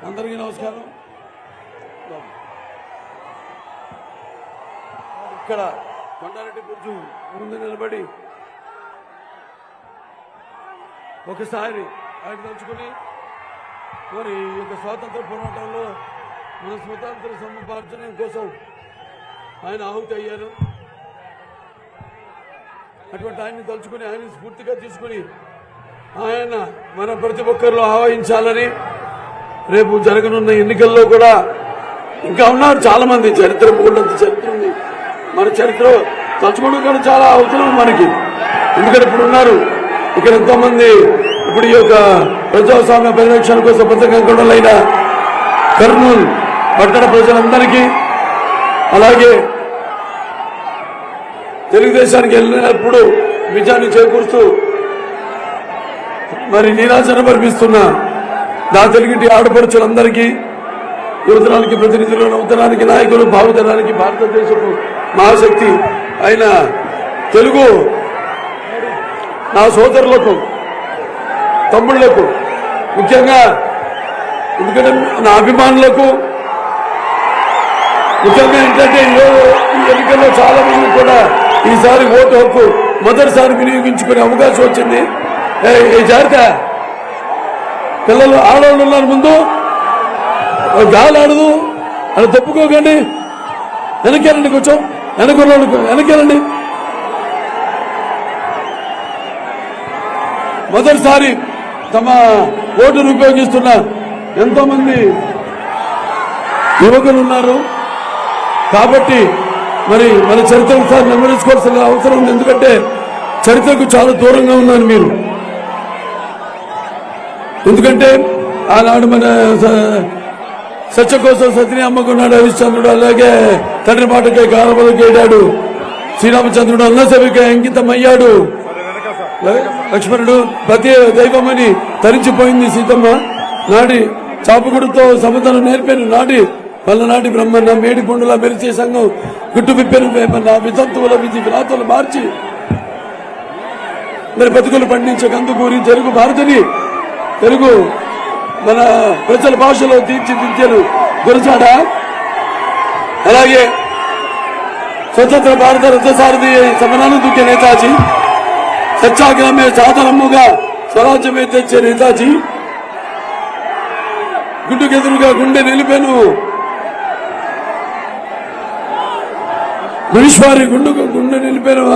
అందరికీ నమస్కారం. ఇక్కడ కొండారెడ్డి బుర్జు ముందు నిలబడి ఒకసారి ఆయన తలుచుకుని మరి ఈ యొక్క స్వాతంత్ర పోరాటంలో మన స్వతంత్ర సముపార్జన కోసం ఆయన ఆహుతి అయ్యారు. అటువంటి ఆయన్ని తలుచుకుని ఆయన స్ఫూర్తిగా తీసుకుని ఆయన మన ప్రతి ఒక్కరిలో ఆవహించాలని రేపు జరగనున్న ఎన్నికల్లో కూడా ఇంకా ఉన్నారు చాలా మంది. చరిత్ర మూడంత చరిత్ర ఉంది. మన చరిత్ర తలుచుకోవడం కూడా చాలా అవసరం మనకి. ఎందుకంటే ఇప్పుడు ఉన్నారు ఇక్కడ ఎంతో మంది ఇప్పుడు ఈ యొక్క ప్రజాస్వామ్య పరిరక్షణ కోసం బద్దకంకులైన కర్నూలు పట్టణ ప్రజలందరికీ, అలాగే తెలుగుదేశానికి వెళ్ళినప్పుడు విజయాన్ని చేకూరుస్తూ మరి నీరాజన పరిపిస్తున్న నా తెలుగుటి ఆడపడుచులందరికీ, యువతరానికి ప్రతినిధులు, నూతనానికి నాయకులు, భావతరానికి భారతదేశపు మహాశక్తి అయిన తెలుగు నా సోదరులకు, తమ్ముళ్లకు, ముఖ్యంగా ఎందుకంటే నా అభిమానులకు, ముఖ్యంగా ఏంటంటే ఈ ఎన్నికల్లో చాలా మంది కూడా ఈసారి ఓటు హక్కు మొదటిసారి వినియోగించుకునే అవకాశం వచ్చింది. జాగ్రత్త, పిల్లలు ఆడవాళ్ళు ఉన్నారు, ముందు గాలి ఆడదు అని తప్పుకోకండి. వెనకేనండి, కొంచెం వెనకేనండి. మొదటిసారి తమ ఓటును ఉపయోగిస్తున్న ఎంతో మంది యువకులు ఉన్నారు. కాబట్టి మరి మన చరిత్ర ఒకసారి నెమరేసుకోవాల్సిన అవసరం ఉంది. ఎందుకంటే చరిత్రకు చాలా దూరంగా ఉన్నారు మీరు. ఎందుకంటే ఆనాడు మన సత్య కోసం సతిని అమ్మకున్నాడు హరిశ్చంద్రుడు, అలాగే తండ్రి మాటకే గానబలకేడాడు శ్రీరామచంద్రుడు, అన్నసభికే అంకితమయ్యాడు లక్ష్మణుడు, ప్రతి దైవమని తరించిపోయింది సీతమ్మ, నాడి చాపుగుడితో సమతను నేర్పాను, నాడి పల్లనాటి బ్రహ్మన్న, మేడి పండుల మెరిచే సంఘం గుట్టు విప్పెను వేమన్న, వితంతువుల విధి విరాతులు మార్చి మరి బతుకులు పండించే కందుకూరి తెలుగు భారతిని, తెలుగు మన ప్రజల భాషలో తీర్చిదిద్దారు గురజాడ. అలాగే స్వతంత్ర భారత రథసారథి సమరాన్ని దుక్కే నేతాజీ, సత్యాగ్రహమే సాధనమ్ముగా స్వరాజ్యమే తెచ్చే నేతాజీ, గుడ్డుకెదురుగా గుండె నిలిపాను బ్రిటిష్ గుండె నిలిపాను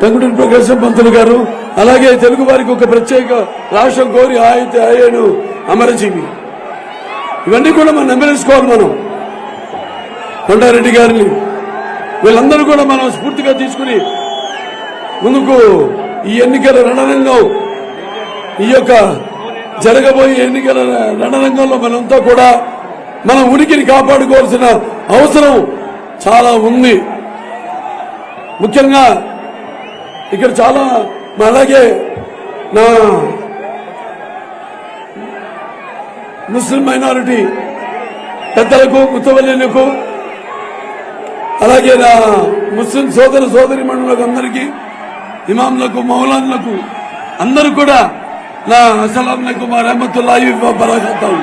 టంగుటూరి ప్రకాశం పంతులు గారు. అలాగే తెలుగు వారికి ఒక ప్రత్యేక రాష్ట్రం కోరి ఆయను అమరజీవి. ఇవన్నీ కూడా మనం నెమరేసుకోవాలి. మనం కొండారెడ్డి గారిని, వీళ్ళందరూ కూడా మనం స్ఫూర్తిగా తీసుకుని ముందుకు ఈ ఎన్నికల రణరంగం, ఈ యొక్క జరగబోయే ఎన్నికల రణరంగంలో మనంతా కూడా మన ఉనికిని కాపాడుకోవాల్సిన అవసరం చాలా ఉంది. ముఖ్యంగా ఇక్కడ చాలా, అలాగే నా ముస్లిం మైనారిటీ పెద్దలకు, ముత్తవల్లులకు, అలాగే నా ముస్లిం సోదరి మండలకు అందరికీ, ఇమాంలకు, మౌలాన్లకు అందరూ కూడా నా అస్సలాములకు మా రహమతుల్లాహి వ బరకాతుహు.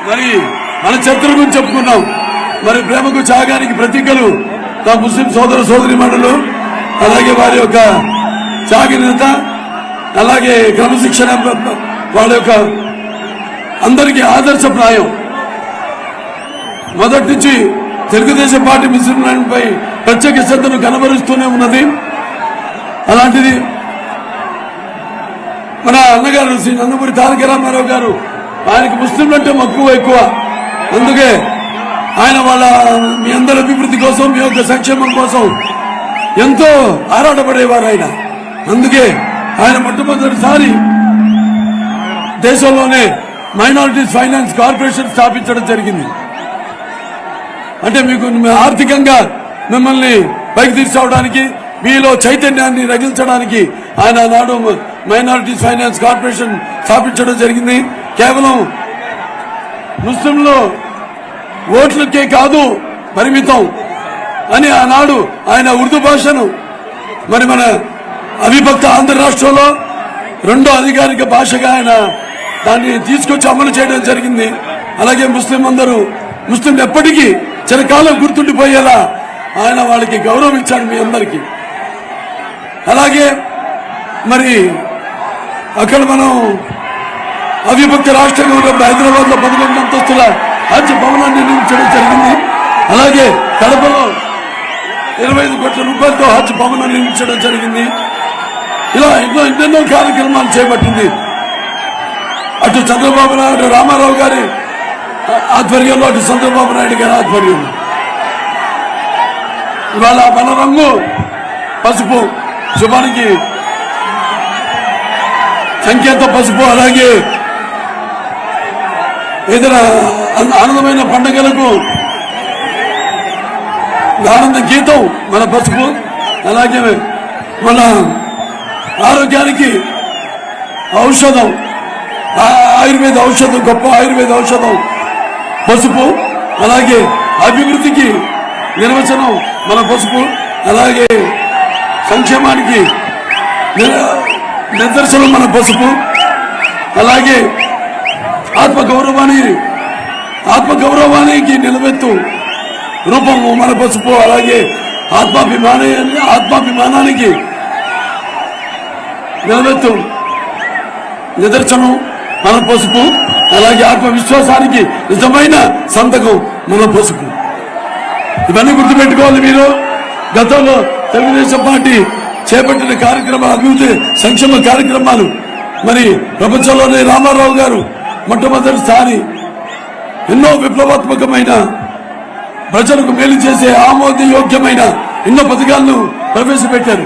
మరి మన చరిత్ర గురించి చెప్పుకున్నాం. మరి ప్రేమకు త్యాగానికి ప్రతీకలు నా ముస్లిం సోదరి మండలు, అలాగే వారి యొక్క త్యాగనిరత, అలాగే క్రమశిక్షణ, వాళ్ళ యొక్క అందరికీ ఆదర్శప్రాయం. మొదటి నుంచి తెలుగుదేశం పార్టీ ముస్లింలపై ప్రత్యేక శ్రద్ధను కనబరుస్తూనే ఉన్నది. అలాంటిది మన అన్నగారు శ్రీ నందమూరి తారక రామారావు గారు, ఆయనకు ముస్లింలంటే మక్కువ ఎక్కువ. అందుకే ఆయన మీ అందరి అభివృద్ధి కోసం, మీ యొక్క సంక్షేమం కోసం ఎంతో ఆరాటపడేవారు ఆయన. అందుకే ఆయన మొట్టమొదటిసారి దేశంలోనే మైనారిటీస్ ఫైనాన్స్ కార్పొరేషన్ స్థాపించడం జరిగింది. అంటే మీకు ఆర్థికంగా మిమ్మల్ని పైకి తీసుకురావడానికి, మీలో చైతన్యాన్ని రగిల్చడానికి ఆయన నాడు మైనారిటీస్ ఫైనాన్స్ కార్పొరేషన్ స్థాపించడం జరిగింది. కేవలం ముస్లింలు ఓట్లకే కాదు పరిమితం అని ఆనాడు ఆయన ఉర్దూ భాషను మరి మన అవిభక్త ఆంధ్ర రాష్ట్రంలో రెండో అధికారిక భాషగా ఆయన దాన్ని తీసుకొచ్చి అమలు చేయడం జరిగింది. అలాగే ముస్లింలు ఎప్పటికీ చిరకాలం గుర్తుండిపోయేలా ఆయన వాళ్ళకి గౌరవం ఇచ్చారు మీ అందరికీ. అలాగే మరి అక్కడ మనం అవిభక్త రాష్ట్రంగా ఉన్నప్పుడు హైదరాబాద్ లో 11 అంతస్తుల హజ్ భవనాన్ని నిర్మించడం జరిగింది. అలాగే కడపలో 25 కోట్ల రూపాయలతో హజ్ భవనం నిర్మించడం జరిగింది. ఇలా ఎన్నెన్నో కార్యక్రమాలు చేపట్టింది. అటు చంద్రబాబు నాయుడు రామారావు గారి ఆధ్వర్యంలో, అటు చంద్రబాబు నాయుడు గారి ఆధ్వర్యంలో ఇవాళ మన రంగు పసుపు, శుభానికి సంకేత పసుపు. అలాగే ఏదైనా ఆనందమైన పండుగలకు ఆనంద గీతం మన పసుపు. అలాగే మన ఆరోగ్యానికి ఔషధం, ఆయుర్వేద ఔషధం, గొప్ప ఆయుర్వేద ఔషధం పసుపు. అలాగే అభివృద్ధికి నిర్వచనం మన పసుపు. అలాగే సంక్షేమానికి నిదర్శనం మన పసుపు. అలాగే ఆత్మగౌరవానికి నిలబెత్తు రూపము మన పసుపు. అలాగే ఆత్మాభిమానానికి నిలబెత్తు నిదర్శనం మన పసుపు. అలాగే ఆత్మవిశ్వాసానికి నిజమైన సంతకం మన పసుపు. ఇవన్నీ గుర్తుపెట్టుకోవాలి మీరు. గతంలో తెలుగుదేశం పార్టీ చేపట్టిన కార్యక్రమాలు, అభివృద్ధి సంక్షేమ కార్యక్రమాలు, మరి ప్రపంచంలోనే రామారావు గారు మొట్టమొదటిసారి ఎన్నో విప్లవాత్మకమైన ప్రజలకు మేలు చేసే ఆమోదయోగ్యమైన ఎన్నో పథకాలను ప్రవేశపెట్టారు.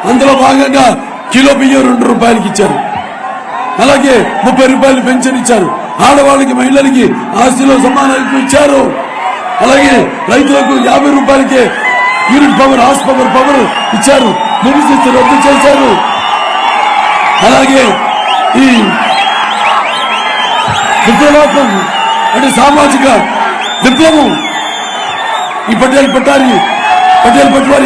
అందులో భాగంగా కిలో బియ్యం 2 రూపాయలకి ఇచ్చారు. అలాగే 30 రూపాయలు పెన్షన్ ఇచ్చారు. ఆడవాళ్ళకి, మహిళలకి ఆస్తిలో సమానం ఇచ్చారు. అలాగే రైతులకు 50 రూపాయలకే యూనిట్ పవర్, హార్స్ పవర్ ఇచ్చారు. భూమిశిస్తు రద్దు చేశారు. అలాగే ఈ విప్లవాత్మకం అంటే సామాజిక విప్లవం, ఈ పటేల్ పట్వారీ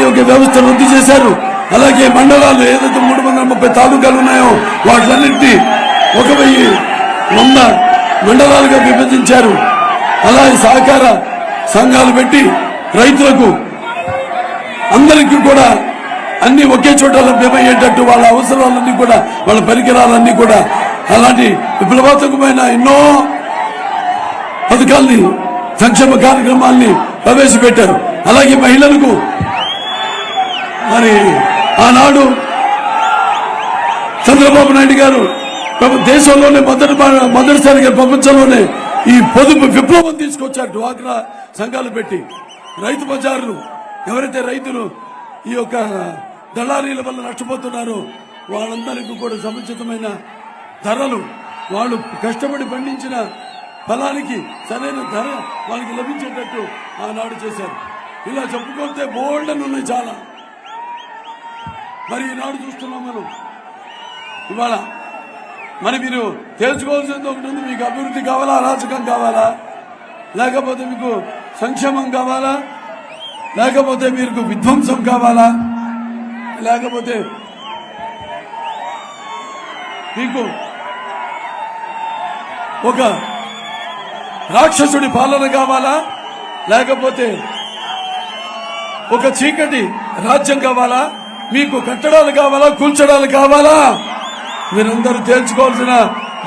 యొక్క వ్యవస్థను రద్దు చేశారు. అలాగే మండలాలు ఏదైతే 330 తాలూకాలు ఉన్నాయో వాటిలన్నింటినీ 1100 మండలాలుగా విభజించారు. అలాగే సహకార సంఘాలు పెట్టి రైతులకు అందరికీ కూడా అన్ని ఒకే చోట లభ్యమయ్యేటట్టు వాళ్ళ అవసరాలన్నీ కూడా, వాళ్ళ పరికరాలన్నీ కూడా అలాంటి విప్లవాత్మకమైన ఎన్నో పథకాల్ని, సంక్షేమ కార్యక్రమాల్ని ప్రవేశపెట్టారు. అలాగే మహిళలకు మరి ఆనాడు చంద్రబాబు నాయుడు గారు దేశంలోనే మొదటిసారిగా ప్రపంచంలోనే ఈ పొదుపు విప్లవం తీసుకొచ్చారు. డ్వాక్రా సంఘాలు పెట్టి రైతు బజార్లు, ఎవరైతే రైతులు ఈ యొక్క దళారీల వల్ల నష్టపోతున్నారో వాళ్ళందరికీ కూడా సముచితమైన ధరలు, వాళ్ళు కష్టపడి పండించిన ఫలానికి సరైన ధర వాళ్ళకి లభించేటట్టు ఆనాడు చేశారు. ఇలా చెప్పుకుంటే బోల్డన్ ఉన్నాయి చాలా. మరి ఈనాడు చూస్తున్నాం మనం. ఇవాళ మరి మీరు తెలుసుకోవాల్సింది ఒకటి ఉంది. మీకు అభివృద్ధి కావాలా, అరాచకం కావాలా, లేకపోతే మీకు సంక్షేమం కావాలా, లేకపోతే మీకు విధ్వంసం కావాలా, లేకపోతే మీకు ఒక రాక్షసుడి పాలన కావాలా, లేకపోతే ఒక చీకటి రాజ్యం కావాలా, మీకు కట్టడాలు కావాలా, కూల్చడాలు కావాలా, మీరందరూ తేల్చుకోవాల్సిన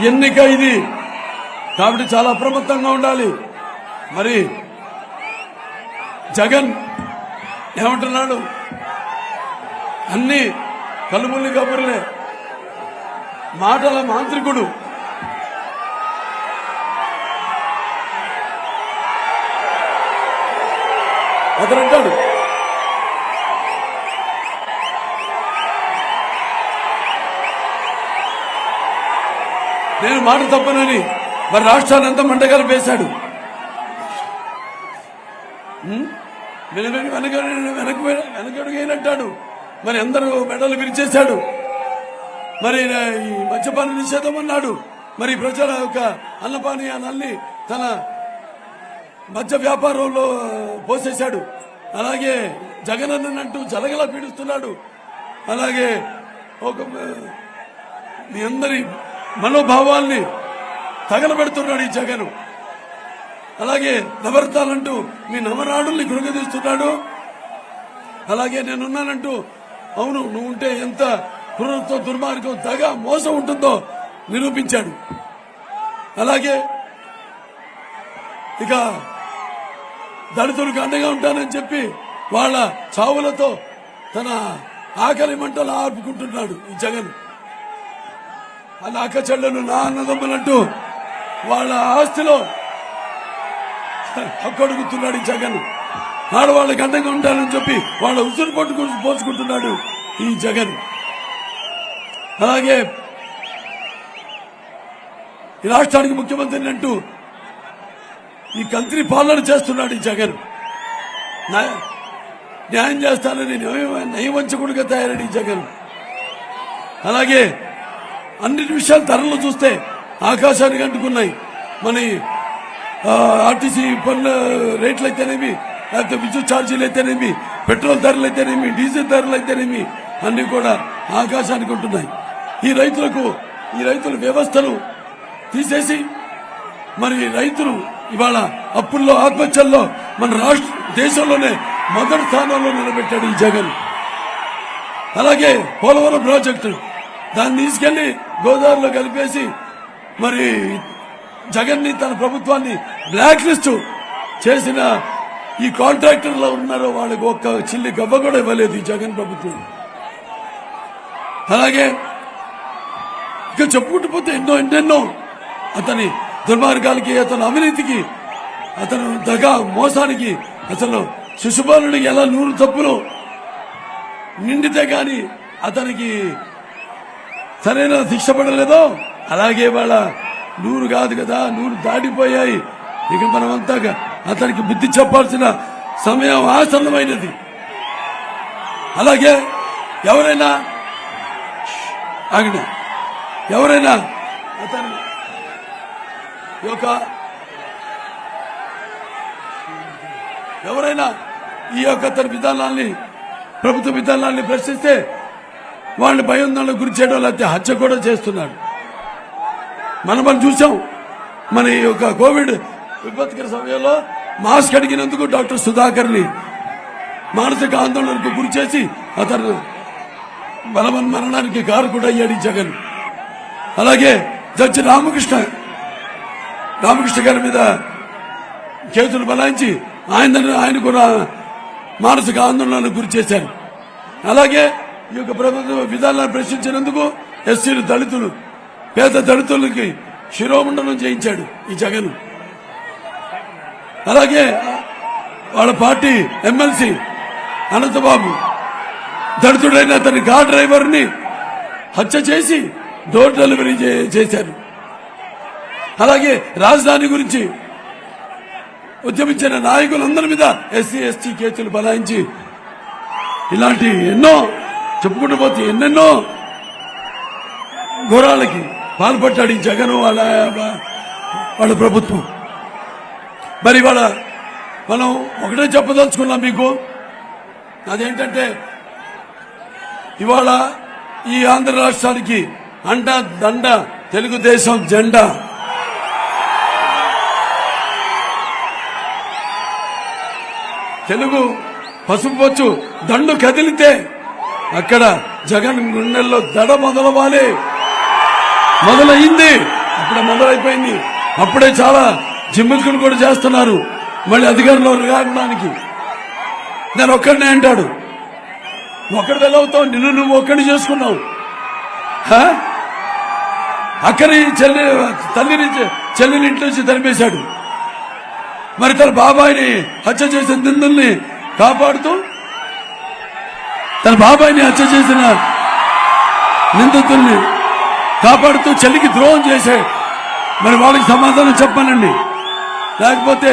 ఎన్నిక ఇది. కాబట్టి చాలా అప్రమత్తంగా ఉండాలి. మరి జగన్ ఏమంటున్నాడు? అన్ని కలుముల్లి కబుర్లే, మాటల మాంత్రికుడు. అతనంటాడు నేను మాట తప్పనని. మరి రాష్ట్రాన్ని ఎంత మంటగలిపేశాడు. వెనకడుగైనట్టాడు. మరి అందరూ మెడలు విరిచేశాడు. మరి ఈ మద్యపాన నిషేధం అన్నాడు. మరి ప్రజల యొక్క అన్నపానీయాలన్నీ తన మద్య వ్యాపారంలో పోసేశాడు. అలాగే జగన్ అన్నట్టు జలగలా పీడిస్తున్నాడు. అలాగే ఒక మీ అందరి మనోభావాల్ని తగలబెడుతున్నాడు ఈ జగన్. అలాగే నవరత్నాలంటూ మీ నవరాడుల్ని కృంగదీస్తున్నాడు. అలాగే నేనున్నానంటూ అవును నువ్వు ఉంటే ఎంత క్రూరత్వం, దుర్మార్గం, దగ, మోసం ఉంటుందో నిరూపించాడు. అలాగే ఇక దళితులకు అండగా ఉంటానని చెప్పి వాళ్ళ చావులతో తన ఆకలి మంటలు ఆర్పుకుంటున్నాడు ఈ జగన్. వాళ్ళ అక్క చెల్లెలు, నా అన్నదమ్ములంటూ వాళ్ళ ఆస్తిలో హక్కడుగుతున్నాడు ఈ జగన్. ఆడవాళ్ళకి అండగా ఉంటానని చెప్పి వాళ్ళ ఉసురు పోసుకుంటున్నాడు ఈ జగన్. అలాగే ఈ రాష్ట్రానికి ముఖ్యమంత్రిని అంటూ ఈ కంత్రి పాలన చేస్తున్నాడు ఈ జగన్. న్యాయం చేస్తానని నయవంచకుడిగా తయారడి ఈ జగన్. అలాగే అన్ని విషయాలు ధరలు చూస్తే ఆకాశానికి అంటుకున్నాయి. మన ఆర్టీసీ పన్ను రేట్లు అయితేనేమి, లేకపోతే విద్యుత్ ఛార్జీలు అయితేనేమి, పెట్రోల్ ధరలు అయితేనేమి, డీజిల్ ధరలు అయితేనేమి అన్ని కూడా ఆకాశానికి ఉంటున్నాయి. ఈ రైతుల వ్యవస్థను తీసేసి మరి రైతులు ఇవాళ అప్పుల్లో, ఆత్మహత్యల్లో మన దేశంలోనే మొదటి స్థానంలో నిలబెట్టాడు ఈ జగన్. అలాగే పోలవరం ప్రాజెక్టు దాన్ని తీసుకెళ్లి గోదావరిలో కలిపేసి మరి జగన్ ని, తన ప్రభుత్వాన్ని బ్లాక్ లిస్ట్ చేసిన ఈ కాంట్రాక్టర్లు ఉన్నారో వాళ్ళకి ఒక్క చిల్లి గవ్వ కూడా ఇవ్వలేదు ఈ జగన్ ప్రభుత్వం. అలాగే ఇక చెప్పుకుంటూ పోతే ఎన్నెన్నో అతని దుర్మార్గాలకి, అతని అవినీతికి, అతను దగా మోసానికి, అసలు శిశుపాలుడికి ఎలా 100 తప్పులు నిండితే గాని అతనికి సరైన శిక్ష పడలేదో అలాగే వాళ్ళ 100 కాదు కదా, 100 దాటిపోయాయి. ఇక మనమంతా అతనికి బుద్ధి చెప్పాల్సిన సమయం ఆసన్నమైనది. అలాగే ఎవరైనా అతను ఈ యొక్క తన విధానాల్ని, ప్రభుత్వ విధానాల్ని ప్రశ్నిస్తే వాళ్ళని భయోందనలకు గురి చేయడం, లేకపోతే హత్య కూడా చేస్తున్నాడు. మనం చూసాం. మన ఈ యొక్క కోవిడ్ విపత్కర సమయంలో మాస్క్ అడిగినందుకు డాక్టర్ సుధాకర్ ని మానసిక ఆందోళనకు గురి చేసి అతను మరణానికి కారకుడు అయ్యాడు ఈ జగన్. అలాగే జడ్జి రామకృష్ణ గారి మీద కేసులు బలాయించి ఆయన కూడా మానసిక ఆందోళనకు గురి చేశారు. అలాగే ఈ యొక్క ప్రభుత్వ విధానాలను ప్రశ్నించినందుకు ఎస్సీలు, దళితులు, పేద దళితులకి శిరోమండనం చేయించాడు ఈ జగన్. అలాగే వాళ్ళ పార్టీ ఎమ్మెల్సీ అనంతబాబు దళితుడైన అతని కార్ డ్రైవర్ ని హత్య చేసి డోర్ డెలివరీ చేశారు. అలాగే రాజధాని గురించి ఉద్యమించిన నాయకులందరి మీద ఎస్సీ, ఎస్టీ కేసులు బలాయించి ఇలాంటి ఎన్నో చెప్పుకుంటూ పోతే ఎన్నెన్నో ఘోరాలకి పాల్పడ్డాడు ఈ జగన్ వాళ్ళ ప్రభుత్వం. మరి మనం ఒకటే చెప్పదలుచుకున్నాం మీకు, అదేంటంటే ఇవాళ ఈ ఆంధ్ర రాష్ట్రానికి అండ దండ తెలుగుదేశం జెండా. తెలుగు పసుపు పొచ్చు దండు కదిలితే అక్కడ జగన్ గుండెల్లో దడ మొదలైంది. అప్పుడే మొదలైపోయింది. అప్పుడే చాలా జిమ్మిక్కులు కూడా చేస్తున్నారు మళ్ళీ అధికారంలో రావడానికి. నేను ఒక్కడినే అంటాడు. ఒక్కడి వెళ్ళవుతావు, నిన్ను నువ్వు ఒక్కడి చేసుకున్నావు. అక్కడి చెల్లిని ఇంటి నుంచి తరిమేశాడు. మరి తన బాబాయిని హత్య చేసిన నిందుల్ని కాపాడుతూ, తన బాబాయిని హత్య చేసిన నిందితుల్ని కాపాడుతూ చెల్లికి ద్రోహం చేసే మరి వాళ్ళకి సమాధానం చెప్పానండి. లేకపోతే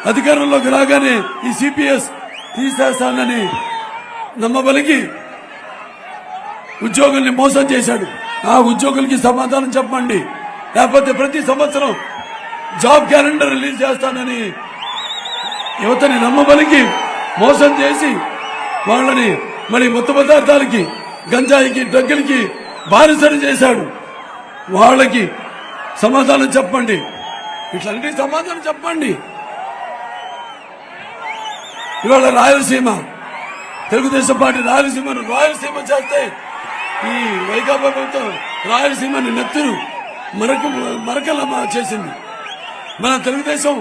అధికారంలోకి రాగానే ఈ సిపిఎస్ తీసేస్తానని నమ్మబలికి ఉద్యోగుల్ని మోసం చేశాడు. ఆ ఉద్యోగులకి సమాధానం చెప్పండి. లేకపోతే ప్రతి సంవత్సరం జాబ్ క్యాలెండర్ రిలీజ్ చేస్తానని యువతని నమ్మబలికి మోసం చేసి వాళ్ళని మరి మత్తు పదార్థాలకి, గంజాయికి, డ్రగ్గులకి బానిసలు చేశాడు. వాళ్ళకి సమాధానం చెప్పండి. ఇట్లన్నీ సమాధానం చెప్పండి. ఇవాళ రాయలసీమ, తెలుగుదేశం పార్టీ రాయలసీమ చేస్తే ఈ వైకాపా ప్రభుత్వం రాయలసీమని నెత్తురు మరకల చేసింది. మన తెలుగుదేశం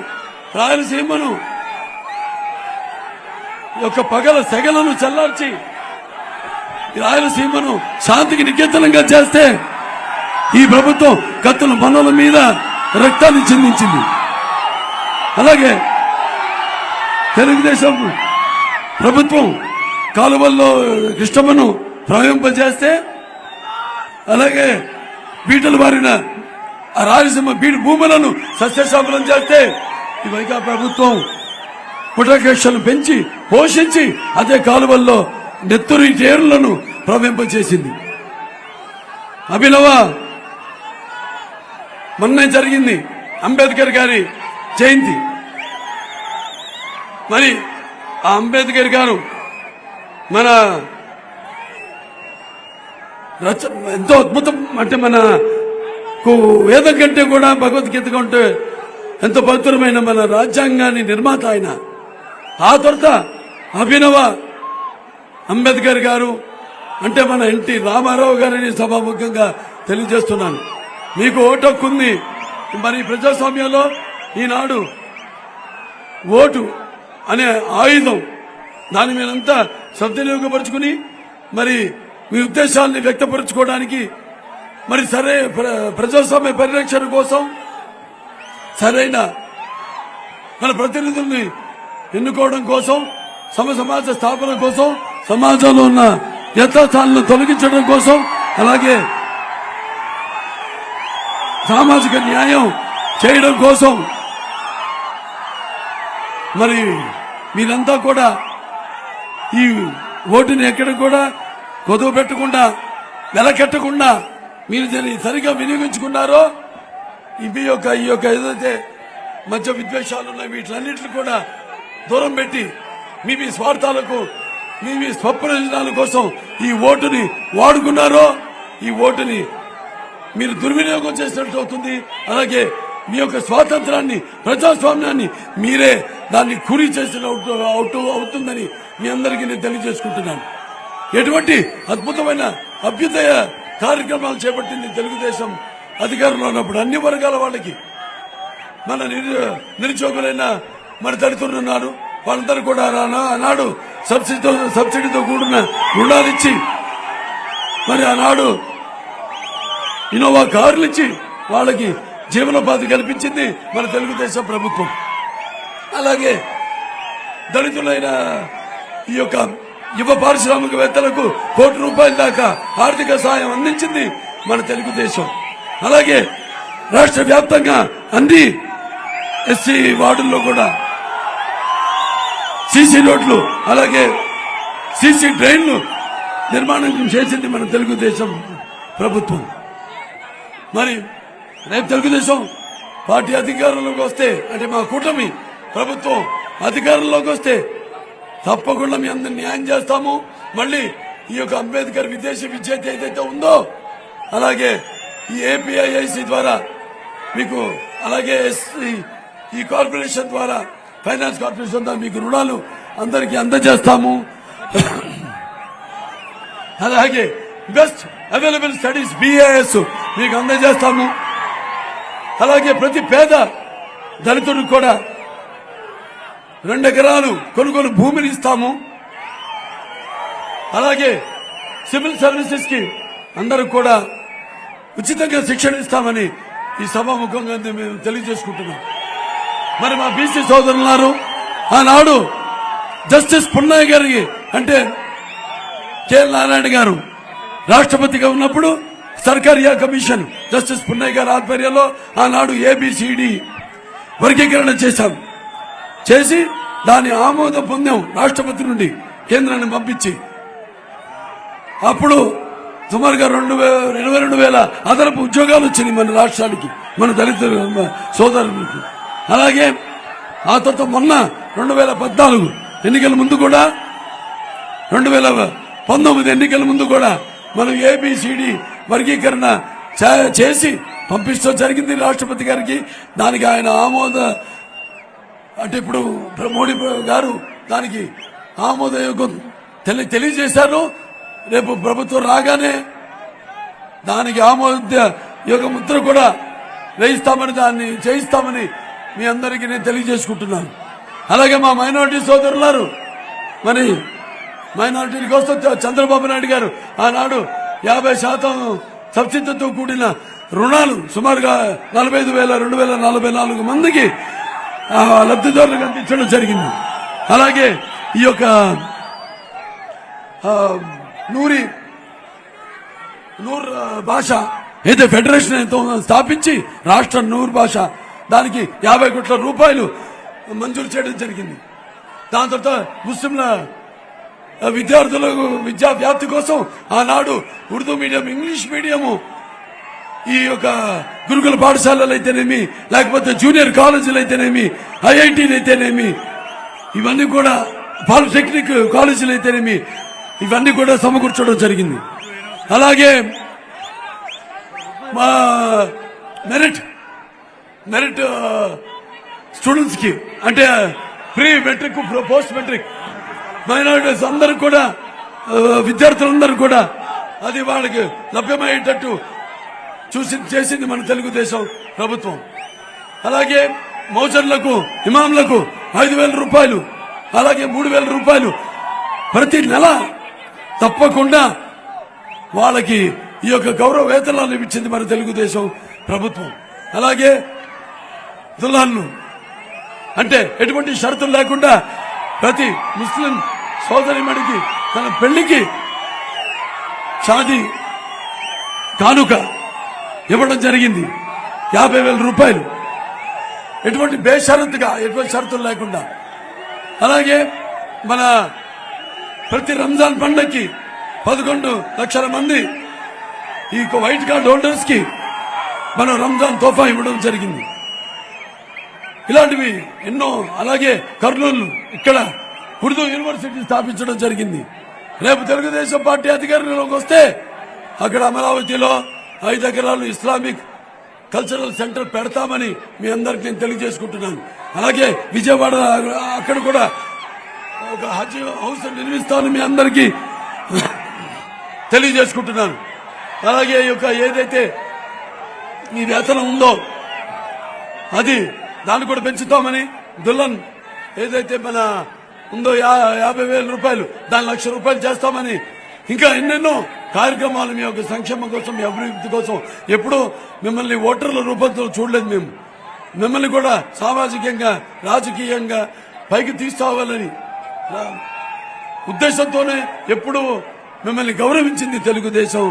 రాయలసీమను యొక్క పగల సెగలను చల్లార్చి రాయలసీమను శాంతికి నికేతనంగా చేస్తే ఈ ప్రభుత్వం కత్తుల మనల మీద రక్తాన్ని చిందించింది. అలాగే తెలుగుదేశం ప్రభుత్వం కాలువల్లో కృష్ణమ్మను ప్రవహింపజేస్తే, అలాగే బీటలు బారిన ఆ రాయలసీమ బీడు భూములను సస్యశామలం చేస్తే ఈ వైకాపా ప్రభుత్వం పుటకేక్షలను పెంచి పోషించి అదే కాలువల్లో నెత్తురు టేరులను ప్రవహింపజేసింది. అభినవ మొన్నే జరిగింది అంబేద్కర్ గారి జయంతి. మరి ఆ అంబేద్కర్ గారు మన ఎంతో అద్భుతం, అంటే మనకు వేదం కంటే కూడా భగవద్గీత కంటే ఎంతో పవిత్రమైన మన రాజ్యాంగాన్ని నిర్మాత ఆయన. ఆ తర్వాత అభినవ అంబేద్కర్ గారు అంటే మన ఎన్టీ రామారావు గారిని సభాముఖంగా తెలియజేస్తున్నాను. మీకు ఓటు హక్కు ఉంది. మరి ప్రజాస్వామ్యంలో ఈనాడు ఓటు అనే ఆయుధం, దాని మీదంతా సద్వినియోగపరుచుకుని మరి మీ ఉద్దేశాలని వ్యక్తపరచుకోవడానికి, మరి ప్రజాస్వామ్య పరిరక్షణ కోసం సరైన మన ప్రతినిధుల్ని ఎన్నుకోవడం కోసం, సమాజ స్థాపన కోసం, సమాజంలో ఉన్న యథార్థాలను తొలగించడం కోసం, అలాగే సామాజిక న్యాయం చేయడం కోసం మరి మీరంతా కూడా ఈ ఓటుని ఎక్కడ కూడా కొదువు పెట్టకుండా, వెలకెట్టకుండా మీరు దీన్ని సరిగా వినియోగించుకున్నారో ఈ యొక్క ఏదైతే మధ్య విద్వేషాలు ఉన్నాయి వీటిలన్నింటినీ కూడా దూరం పెట్టి మీ స్వార్థాలకు, మీ స్వప్రయోజనాల కోసం ఈ ఓటుని వాడుకున్నారో ఈ ఓటుని మీరు దుర్వినియోగం చేసినట్టు అవుతుంది. అలాగే మీ యొక్క స్వాతంత్రాన్ని, ప్రజాస్వామ్యాన్ని మీరే దాన్ని కురి చేసినట్టు అవుతుందని మీ అందరికీ నేను తెలియజేసుకుంటున్నాను. ఎటువంటి అద్భుతమైన అభ్యుదయ కార్యక్రమాలు చేపట్టింది తెలుగుదేశం అధికారంలో ఉన్నప్పుడు. అన్ని వర్గాల వాళ్ళకి, మన నిరుద్యోగులైన మరి దళితులు ఉన్నారు, వాళ్ళందరూ కూడా ఆనాడు సబ్సిడీతో కూడిన రుణాలు ఇచ్చి, మరి ఆనాడు ఇన్నోవా కార్లు ఇచ్చి వాళ్ళకి జీవనోపాధి కల్పించింది మన తెలుగుదేశం ప్రభుత్వం. అలాగే దళితులైన ఈ యొక్క యువ పారిశ్రామికవేత్తలకు ₹1 దాకా ఆర్థిక సాయం అందించింది మన తెలుగుదేశం. అలాగే రాష్ట్ర వ్యాప్తంగా అన్ని ఎస్సీ వార్డుల్లో కూడా సీసీ రోడ్లు, అలాగే సీసీ డ్రైన్లు నిర్మాణం చేసింది మన తెలుగుదేశం ప్రభుత్వం. మరి రేపు తెలుగుదేశం పార్టీ అధికారంలోకి వస్తే, అంటే మా కూటమి ప్రభుత్వం అధికారంలోకి వస్తే తప్పకుండా మీ అందరిని న్యాయం చేస్తాము. మళ్ళీ ఈ యొక్క అంబేద్కర్ విదేశీ విద్య ఏదైతే ఉందో, అలాగే ఈ ఏపీఐఐసి ద్వారా మీకు, అలాగే ఈ కార్పొరేషన్ ద్వారా, ఫైనాన్స్ కార్పొరేషన్ ద్వారా మీకు రుణాలు అందరికీ అందజేస్తాము. అలాగే బెస్ట్ అవైలబుల్ స్టడీస్ BAS మీకు అందజేస్తాము. అలాగే ప్రతి పేద దళితుడికి కూడా 2 ఎకరాలు కొనుగోలు భూమిని ఇస్తాము. అలాగే సివిల్ సర్వీసెస్ కి అందరూ కూడా ఉచితంగా శిక్షణ ఇస్తామని ఈ సభాముఖంగా మేము తెలియజేసుకుంటున్నాం. మరి మా బీసీ సోదరులున్నారు, ఆనాడు జస్టిస్ పున్నయ్య గారికి, అంటే కె నారాయణ గారు రాష్ట్రపతిగా ఉన్నప్పుడు సర్కారియా కమిషన్ జస్టిస్ పున్నయ్య గారి ఆధ్వర్యంలో ఆనాడు ABCD వర్గీకరణ చేసి దాని ఆమోదం పొందాం రాష్ట్రపతి నుండి కేంద్రాన్ని పంపించి. అప్పుడు సుమారుగా 22,000 అదనపు ఉద్యోగాలు వచ్చినాయి మన రాష్ట్రానికి, మన దళిత సోదరులకు. అలాగే ఆ తర్వాత మొన్న 2014 ఎన్నికల ముందు కూడా, 2019 ఎన్నికల ముందు కూడా మనం ABCD వర్గీకరణ చేసి పంపిస్తూ జరిగింది రాష్ట్రపతి గారికి. దానికి ఆయన అంటే ఇప్పుడు మోడీ గారు దానికి ఆమోదయోగం తెలియజేశారు. రేపు ప్రభుత్వం రాగానే దానికి ఆమోద యోగ ముద్ర కూడా వేయిస్తామని, దాన్ని చేయిస్తామని మీ అందరికీ నేను తెలియజేసుకుంటున్నాను. అలాగే మా మైనారిటీ సోదరులారు, మరి మైనారిటీ కోసం చంద్రబాబు నాయుడు గారు ఆనాడు 50% సబ్సిడీతో కూడిన రుణాలు సుమారుగా 45,244 మందికి లబ్ధిదారులకు అందించడం జరిగింది. అలాగే ఈ యొక్క నూర్ భాష అయితే ఫెడరేషన్ ఎంతో స్థాపించి రాష్ట్ర నూర్ భాష దానికి 50 కోట్ల రూపాయలు మంజూరు చేయడం జరిగింది. దాని తర్వాత ముస్లింల విద్యార్థులకు విద్యా వ్యాప్తి కోసం ఆనాడు ఉర్దూ మీడియం, ఇంగ్లీష్ మీడియము, ఈ యొక్క గురుకుల పాఠశాలలు అయితేనేమి, లేకపోతే జూనియర్ కాలేజీలు అయితేనేమి, ఐఐటీలు అయితేనేమి, ఇవన్నీ కూడా పాలిటెక్నిక్ కాలేజీలు అయితేనేమి, ఇవన్నీ కూడా సమకూర్చడం జరిగింది. అలాగే మా మెరిట్ స్టూడెంట్స్ కి అంటే pre matric, post matric minorities అందరూ కూడా, విద్యార్థులందరూ కూడా అది వాళ్ళకి లభ్యమయ్యేటట్టు చేసింది మన తెలుగుదేశం ప్రభుత్వం. అలాగే మౌజర్లకు, ఇమాంలకు 5,000 రూపాయలు, అలాగే 3,000 రూపాయలు ప్రతి నెల తప్పకుండా వాళ్ళకి ఈ యొక్క గౌరవ వేతనాలు ఇచ్చింది మన తెలుగుదేశం ప్రభుత్వం. అలాగే దుల్హన్లు అంటే ఎటువంటి షరతులు లేకుండా ప్రతి ముస్లిం సోదరిమణికి తన పెళ్లికి షాదీ కానుక ఇవ్వడం జరిగింది 50,000 రూపాయలు, ఎటువంటి బేషరతుగా, ఎటువంటి షరతులు లేకుండా. అలాగే మన ప్రతి రంజాన్ పండుగకి 11 లక్షల మంది ఈ వైట్ కార్డ్ హోల్డర్స్ కి మనం రంజాన్ తోఫా ఇవ్వడం జరిగింది. ఇలాంటివి ఎన్నో. అలాగే కర్నూలు ఇక్కడ ఉర్దూ యూనివర్సిటీ స్థాపించడం జరిగింది. రేపు తెలుగుదేశం పార్టీ అధికారంలోకి వస్తే అక్కడ అమరావతిలో 5 ఎకరాలు ఇస్లామిక్ కల్చరల్ సెంటర్ పెడతామని మీ అందరికి నేను తెలియజేసుకుంటున్నాను. అలాగే విజయవాడ అక్కడ కూడా ఒక హజ్ హౌస్ నిర్మిస్తామని మీ అందరికీ తెలియజేసుకుంటున్నాను. అలాగే ఈ యొక్క ఏదైతే ఈ వేతనం ఉందో అది దాన్ని కూడా పెంచుతామని, దుల్హన్ ఏదైతే మన ఉందో 50,000 రూపాయలు దాని 1,00,000 రూపాయలు చేస్తామని, ఇంకా ఎన్నెన్నో కార్యక్రమాలు మీ యొక్క సంక్షేమం కోసం, మీ అభివృద్ధి కోసం. ఎప్పుడూ మిమ్మల్ని ఓటర్ల రూపంతో చూడలేదు. మేము మిమ్మల్ని కూడా సామాజికంగా, రాజకీయంగా పైకి తీసుకోవాలని ఉద్దేశంతోనే ఎప్పుడు మిమ్మల్ని గౌరవించింది తెలుగుదేశం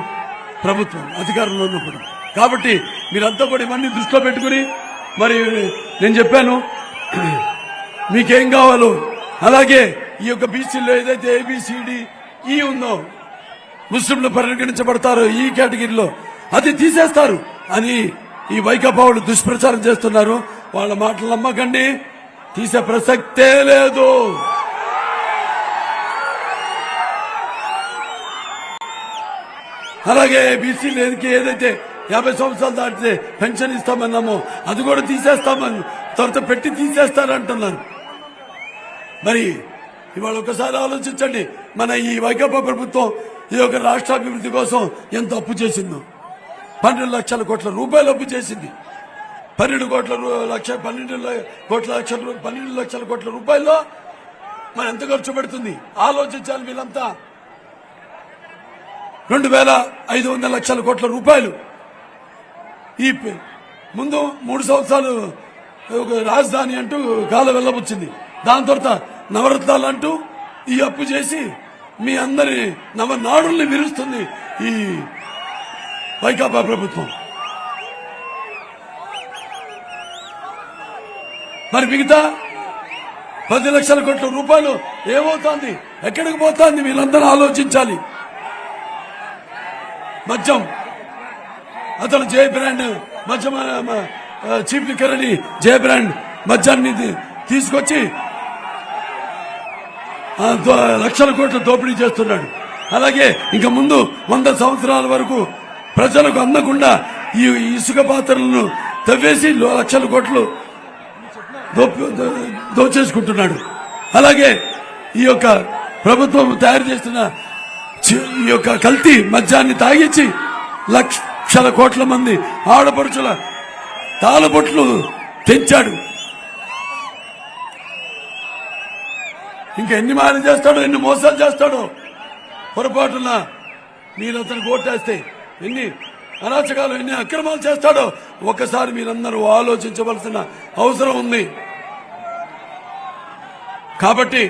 ప్రభుత్వం అధికారంలో ఉన్నప్పుడు. కాబట్టి మీరంతా కూడా ఇవన్నీ దృష్టిలో పెట్టుకుని, మరి నేను చెప్పాను మీకేం కావాలో, అలాగే ఈ యొక్క బీసీలో ఏదైతే ABCD E ఉందో, ముస్లింలు పరిగణించబడతారు ఈ కేటగిరీలో, అది తీసేస్తారు అని ఈ వైకాపా వాళ్ళు దుష్ప్రచారం చేస్తున్నారు. వాళ్ళ మాటలు నమ్మకండి, తీసే ప్రసక్తే లేదు. అలాగే బీసీలకి ఏదైతే 50 సంవత్సరాలు దాటితే పెన్షన్ ఇస్తామన్నామో అది కూడా తీసేస్తామని త్వరత పెట్టి తీసేస్తారంటున్నారు. మరి ఇవాళ ఒకసారి ఆలోచించండి, మన ఈ వైకాపా ప్రభుత్వం ఈ యొక్క రాష్ట్రాభివృద్ధి కోసం ఎంత అప్పు చేసిందో. 12 లక్షల కోట్ల రూపాయలు అప్పు చేసింది. 12 లక్షల కోట్ల రూపాయల్లో మనం ఎంత ఖర్చు పెడుతుంది ఆలోచించాలి. వీళ్ళంతా 2,500 లక్షల కోట్ల రూపాయలు ఈ ముందు 3 సంవత్సరాలు ఒక రాజధాని అంటూ కాలం వెళ్ళబుచ్చింది. దాని తర్వాత నవరత్నాలు అంటూ ఈ అప్పు చేసి మీ అందరి నవనాడుల్ని విరుస్తుంది ఈ వైకాపా ప్రభుత్వం. మరి మిగతా 10 లక్షల కోట్ల రూపాయలు ఏమవుతోంది, ఎక్కడికి పోతోంది వీళ్ళందరూ ఆలోచించాలి. మద్యం, అతను జయ బ్రాండ్ మద్యం, చీప్ లిక్కర్ అని జయ బ్రాండ్ మద్యాన్ని తీసుకొచ్చి లక్షల కోట్ల దోపిడీ చేస్తున్నాడు. అలాగే ఇంకా ముందు 100 సంవత్సరాల వరకు ప్రజలకు అందకుండా ఈ ఇసుక పాత్రలను తవ్వేసి లక్షల కోట్లు దోచేసుకుంటున్నాడు. అలాగే ఈ యొక్క ప్రభుత్వం తయారు చేస్తున్న ఈ యొక్క కల్తీ మద్యాన్ని తాగించి లక్షల కోట్ల మంది ఆడపడుచుల తాళబొట్లు తెంచాడు. ఇంకా ఎన్ని మాయలు చేస్తాడో, ఎన్ని మోసాలు చేస్తాడో. పొరపాటున మీరు అతనికి ఓటేస్తే ఎన్ని అరాచకాలు, ఎన్ని అక్రమాలు చేస్తాడో ఒక్కసారి మీరందరూ ఆలోచించవలసిన అవసరం ఉంది. కాబట్టి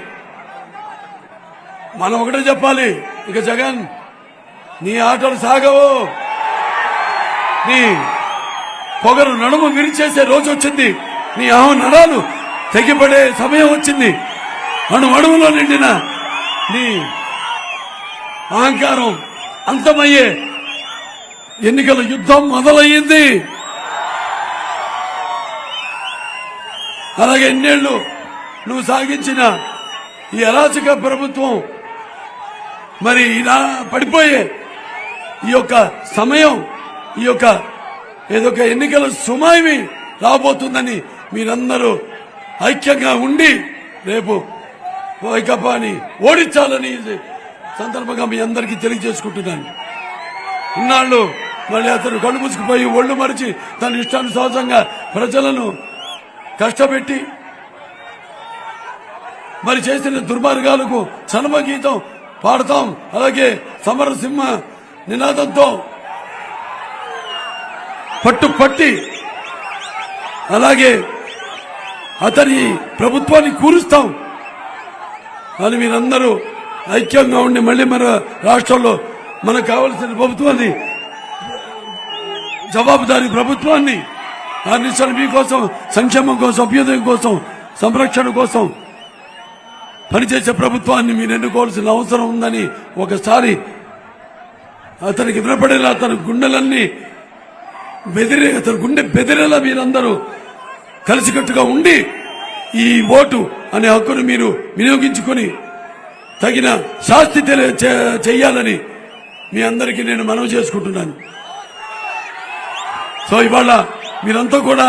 మనం ఒకటే చెప్పాలి, ఇక జగన్ నీ ఆటలు సాగవు, నీ పొగరు నడుము విరిచేసే రోజు వచ్చింది, నీ నరాలు తెగిపడే సమయం వచ్చింది. అణువణువులో నిండిన నీ అహంకారం అంతమయ్యే ఎన్నికల యుద్ధం మొదలయ్యింది. అలాగే ఎన్నేళ్లు నువ్వు సాగించిన ఈ అరాచక ప్రభుత్వం మరి ఇలా పడిపోయే ఈ యొక్క సమయం, ఈ యొక్క ఏదొక ఎన్నికల సుమాయి రాబోతుందని మీరందరూ ఐక్యంగా ఉండి రేపు వైకాపాని ఓడించాలని సందర్భంగా మీ అందరికీ తెలియజేసుకుంటున్నాను. ఇన్నాళ్ళు మళ్ళీ అతను కళ్ళు మూసుకుపోయి ఒళ్ళు మరిచి తన ఇష్టానుసారంగా ప్రజలను కష్టపెట్టి మరి చేసిన దుర్మార్గాలకు చర్మగీతం పాడతాం. అలాగే సమరసింహ నినాదంతో పట్టి అలాగే అతని ప్రభుత్వాన్ని కూరుస్తాం అని మీరందరూ ఐక్యంగా ఉండి మళ్ళీ మన రాష్ట్రంలో మనకు కావలసిన ప్రభుత్వాన్ని, జవాబుదారీ ప్రభుత్వాన్ని అందించాలి. మీకోసం, సంక్షేమం కోసం, అభ్యుదయం కోసం, సంరక్షణ కోసం పనిచేసే ప్రభుత్వాన్ని మీరు ఎన్నుకోవాల్సిన అవసరం ఉందని ఒకసారి అతనికి వినపడేలా, అతని గుండెలన్నీ అతని గుండె బెదిరేలా మీరందరూ కలిసికట్టుగా ఉండి ఈ ఓటు అనే హక్కును మీరు వినియోగించుకొని తగిన శాస్తి చెయ్యాలని మీ అందరికీ నేను మనవి చేసుకుంటున్నాను. సో ఇవాళ మీరంతా కూడా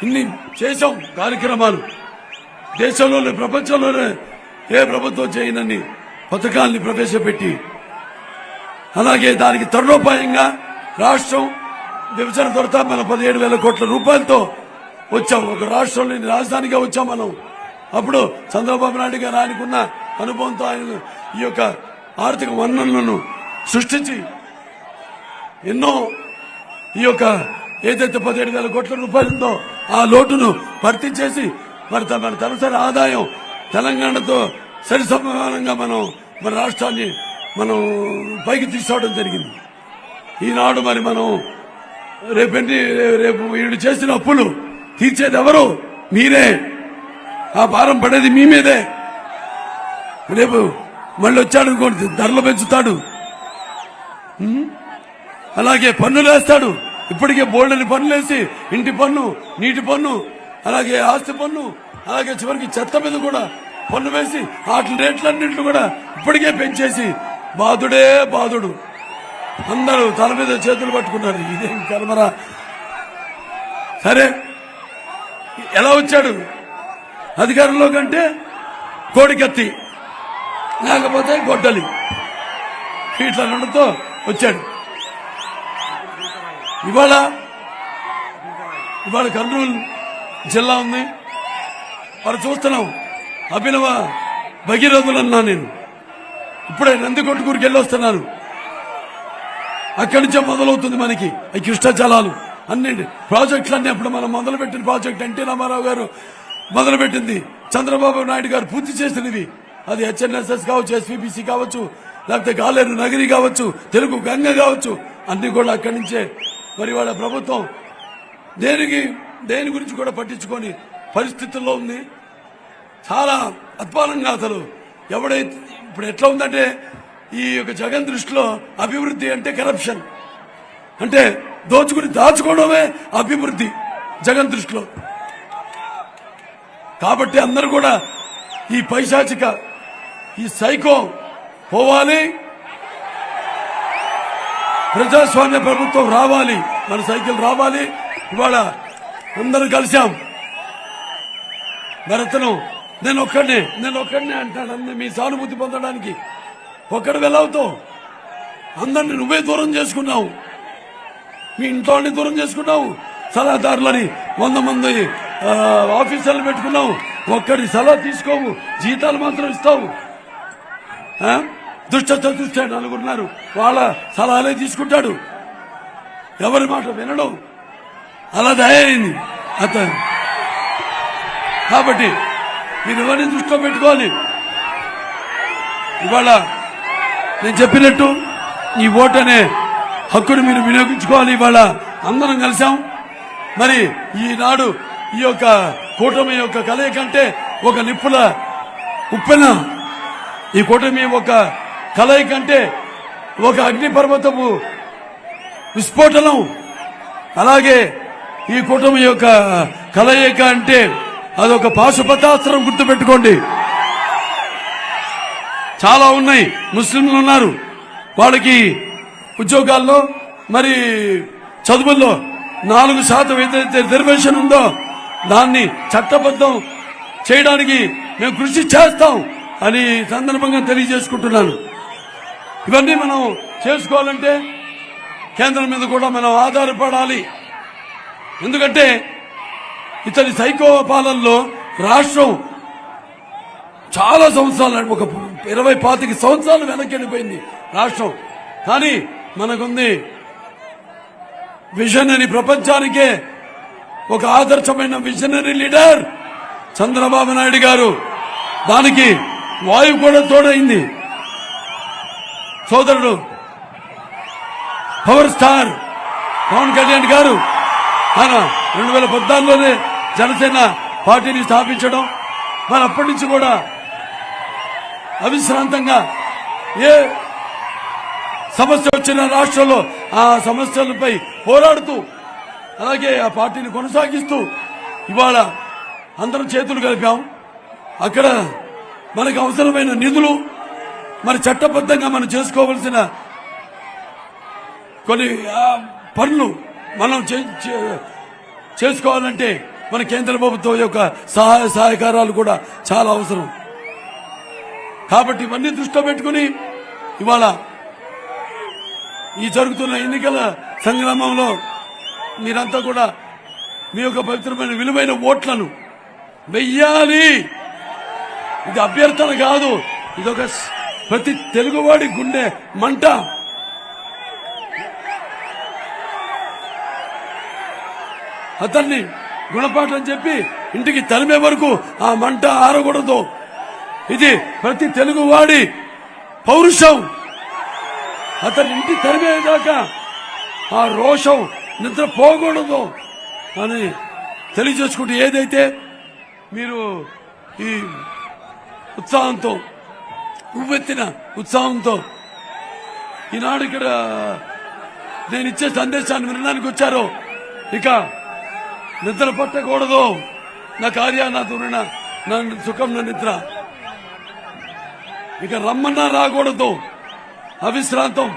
ఇన్ని చేశాం కార్యక్రమాలు, దేశంలోనే ప్రపంచంలోనే ఏ ప్రభుత్వం చేయనన్ని పథకాల్ని ప్రవేశపెట్టి, అలాగే దానికి తరుణోపాయంగా రాష్ట్రం విభజన తర్వాత మనం 17,000 కోట్ల రూపాయలతో వచ్చాం. ఒక రాష్ట్రంలోని రాజధానిగా వచ్చాం మనం. అప్పుడు చంద్రబాబు నాయుడు గారు ఆయనకున్న అనుభవంతో ఆయన ఈ యొక్క ఆర్థిక వనరులను సృష్టించి ఎన్నో ఈ యొక్క ఏదైతే 17,000 కోట్ల రూపాయలుందో ఆ లోటును భర్తీ చేసి మరి మన తలసరి ఆదాయం తెలంగాణతో సరి సమానంగా మన రాష్ట్రాన్ని మనం పైకి తీసుకోవడం జరిగింది. ఈనాడు మరి మనం రేపు వీడు చేసిన అప్పులు తీర్చేది ఎవరు? మీరే. ఆ భారం పడేది మీ మీదే. రేపు మళ్ళీ వచ్చాడు అనుకోండి, ధరలు పెంచుతాడు, అలాగే పన్నులు వేస్తాడు. ఇప్పటికే బోల్డని పన్నులేసి ఇంటి పన్ను, నీటి పన్ను, అలాగే ఆస్తి పన్ను, అలాగే చివరికి చెత్త మీద కూడా పన్ను వేసి వాటి రేట్లన్నింటినీ కూడా ఇప్పటికే పెంచేసి బాధుడే బాధుడు. అందరూ తల మీద చేతులు పట్టుకున్నారు. ఇదేం కర్మరా. సరే, ఎలా వచ్చాడు అధికారంలో? కంటే కోడికత్తి లేకపోతే గొడ్డలి, ఇట్లా రెండుతో వచ్చాడు. ఇవాళ కర్నూలు జిల్లా ఉంది, మరి చూస్తున్నాం. అభినవ భగీరథులన్నా నేను ఇప్పుడే నందికొట్టుకూరికి వెళ్ళొస్తున్నాను. అక్కడి నుంచే మొదలవుతుంది మనకి ఈ కృష్ణా జలాలు అన్ని ప్రాజెక్టులన్నీ. అప్పుడు మనం మొదలుపెట్టిన ప్రాజెక్ట్ ఎన్టీ రామారావు గారు మొదలుపెట్టింది, చంద్రబాబు నాయుడు గారు పూర్తి చేసినవి. అది హెచ్ఎన్ఎస్ఎస్ కావచ్చు, ఎస్పీబీసీ కావచ్చు, లేకపోతే గాలేరు నగరి కావచ్చు, తెలుగు గంగ కావచ్చు, అన్ని కూడా అక్కడి నుంచే. మరి వాళ్ళ ప్రభుత్వం దేని గురించి కూడా పట్టించుకొని పరిస్థితుల్లో ఉంది. చాలా అధ్వానంగా అసలు ఎవడైతే ఇప్పుడు ఎట్లా ఉందంటే, ఈ యొక్క జగన్ దృష్టిలో అభివృద్ధి అంటే కరప్షన్, అంటే దాచుకోవడమే అభివృద్ధి జగన్ దృష్టిలో. కాబట్టి అందరూ కూడా ఈ పైశాచిక ఈ సైకో పోవాలి, ప్రజాస్వామ్య ప్రభుత్వం రావాలి. మన సైకిల్ రావాలి. ఇవాళ అందరూ కలిశాం. భరతను నేను ఒక్కడినే అంటాడు. అందరు మీ సానుభూతి పొందడానికి ఒక్కడు వెళ్ళవుతావు. అందరిని నువ్వే దూరం చేసుకున్నావు. మీ ఇంట్లో దూరం చేసుకున్నావు. సలహాదారులని 100 మంది ఆఫీసర్లు పెట్టుకున్నావు. ఒక్కడి సలహా తీసుకోవు, జీతాలు మాత్రం ఇస్తావు. దుష్ట నలుగురున్నారు, వాళ్ళ సలహాలే తీసుకుంటాడు. ఎవరి మాట వినడం అలా దయైంది అతను. కాబట్టి మీరు ఎవరిని దృష్టిలో పెట్టుకోవాలి. ఇవాళ నేను చెప్పినట్టు ఈ ఓటు అనే హక్కును మీరు వినియోగించుకోవాలి. ఇవాళ అందరం కలిసాం. మరి ఈనాడు ఈ యొక్క కూటమి యొక్క కలయిక అంటే ఒక నిప్పుల ఉప్పెన. ఈ కూటమి ఒక కలయిక అంటే ఒక అగ్నిపర్వతపు విస్ఫోటనం. అలాగే ఈ కూటమి యొక్క కలయిక అంటే అదొక పాశుపతాస్త్రం. గుర్తుపెట్టుకోండి. చాలా ఉన్నాయి. ముస్లింలు ఉన్నారు, వాళ్ళకి ఉద్యోగాల్లో మరి చదువుల్లో 4% ఏదైతే రిజర్వేషన్ ఉందో దాన్ని చట్టబద్ధం చేయడానికి మేము కృషి చేస్తాం అని సందర్భంగా తెలియజేసుకుంటున్నాను. ఇవన్నీ మనం చేసుకోవాలంటే కేంద్రం మీద కూడా మనం ఆధారపడాలి. ఎందుకంటే ఇతని సైకో పాలనలో రాష్ట్రం చాలా సంవత్సరాలు, ఒక 20-25 సంవత్సరాలు వెనక్కి వెళ్ళిపోయింది రాష్ట్రం. కానీ మనకుంది విజనరీ, ప్రపంచానికే ఒక ఆదర్శమైన విజనరీ లీడర్ చంద్రబాబు నాయుడు గారు. దానికి వాయువు కూడా తోడైంది. సోదరుడు పవర్ స్టార్ పవన్ కళ్యాణ్ గారు ఆయన 2014లోనే జనసేన పార్టీని స్థాపించడం, మరి అప్పటి నుంచి కూడా అవిశ్రాంతంగా ఏ సమస్య వచ్చిన రాష్ట్రంలో ఆ సమస్యలపై పోరాడుతూ అలాగే ఆ పార్టీని కొనసాగిస్తూ ఇవాళ అందరం చేతులు కలిపాం. అక్కడ మనకు అవసరమైన నిధులు, మరి చట్టబద్ధంగా మనం చేసుకోవలసిన కొన్ని పనులు మనం చేసుకోవాలంటే మన కేంద్ర ప్రభుత్వం యొక్క సహాయ సహకారాలు కూడా చాలా అవసరం. కాబట్టి ఇవన్నీ దృష్టిలో పెట్టుకుని ఇవాళ ఈ జరుగుతున్న ఎన్నికల సంగ్రామంలో మీరంతా కూడా మీ యొక్క పవిత్రమైన విలువైన ఓట్లను వెయ్యాలి. ఇది అభ్యర్థన కాదు, ఇదొక ప్రతి తెలుగువాడి గుండె మంట. అతన్ని గుణపాఠం చెప్పి ఇంటికి తరిమే వరకు ఆ మంట ఆరకూడదు. ఇది ప్రతి తెలుగువాడి పౌరుషం. అతని ఇంటి తరిమేదాకా ఆ రోషం నిద్ర పోకూడదు అని తెలియజేసుకుంటూ, ఏదైతే మీరు ఈ ఉత్సాహంతో, ఉవ్వెత్తిన ఉత్సాహంతో ఈనాడు ఇక్కడ నేను ఇచ్చే సందేశాన్ని వినడానికి వచ్చారో, ఇక నిద్ర పట్టకూడదు. నా కార్య నా దురిన నా సుఖం నా నిద్ర, ఇక రమ్మన్నా రాకూడదు. అవిశ్రాంతం